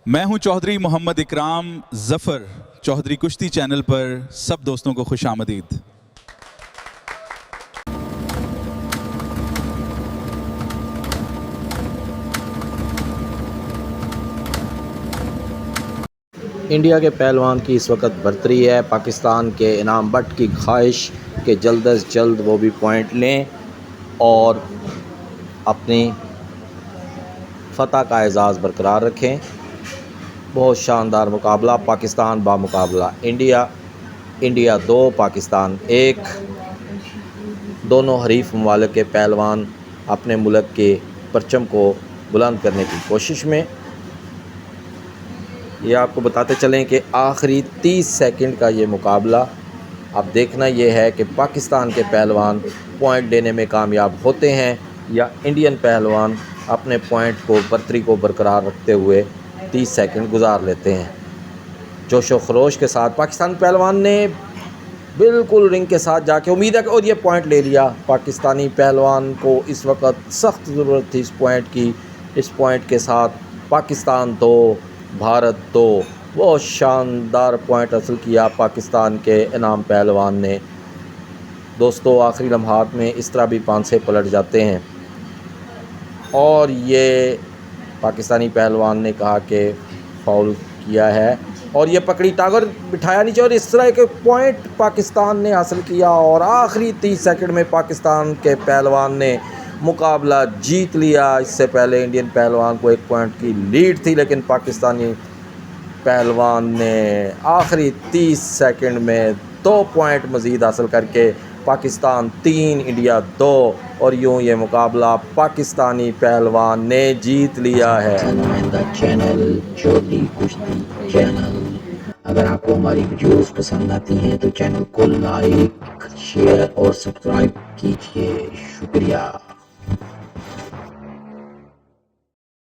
मैं हूं चौधरी मोहम्मद इकराम जफर। चौधरी कुश्ती चैनल पर सब दोस्तों को खुशामदीद। इंडिया के पहलवान की इस वक्त बरतरी है। पाकिस्तान के इनाम बट की ख्वाहिश कि जल्द अज जल्द वो भी पॉइंट लें और अपनी फ़तह का एजाज़ बरकरार रखें। बहुत शानदार मुकाबला, पाकिस्तान बामुकाबला इंडिया। इंडिया 2 पाकिस्तान 1। दोनों हरीफ ममालिक के पहलवान अपने मुल्क के परचम को बुलंद करने की कोशिश में। ये आपको बताते चलें कि आखिरी 30 सेकंड का ये मुकाबला। अब देखना ये है कि पाकिस्तान के पहलवान पॉइंट देने में कामयाब होते हैं या इंडियन पहलवान अपने पॉइंट को बरतरी को बरकरार रखते हुए 30 सेकंड गुजार लेते हैं। जोश व खरोश के साथ पाकिस्तान पहलवान ने बिल्कुल रिंग के साथ जाके उम्मीद है और ये पॉइंट ले लिया। पाकिस्तानी पहलवान को इस वक्त सख्त ज़रूरत थी इस पॉइंट की। इस पॉइंट के साथ पाकिस्तान 2 भारत 2। बहुत शानदार पॉइंट हासिल किया पाकिस्तान के इनाम पहलवान ने। दोस्तों, आखिरी लम्हात में इस तरह भी पांसे पलट जाते हैं और ये पाकिस्तानी पहलवान ने कहा कि फाउल किया है और ये पकड़ी टागर बिठाया नीचे और इस तरह के पॉइंट पाकिस्तान ने हासिल किया और आखिरी 30 सेकंड में पाकिस्तान के पहलवान ने मुकाबला जीत लिया। इससे पहले इंडियन पहलवान को 1 पॉइंट की लीड थी, लेकिन पाकिस्तानी पहलवान ने आखिरी 30 सेकंड में 2 पॉइंट मज़ीद हासिल करके पाकिस्तान 3 इंडिया 2 और यूँ ये मुकाबला पाकिस्तानी पहलवान ने जीत लिया है। चैनल चौधरी कुश्ती चैनल। अगर आपको हमारी वीडियोस पसंद आती हैं तो चैनल को लाइक, शेयर और सब्सक्राइब कीजिए। शुक्रिया।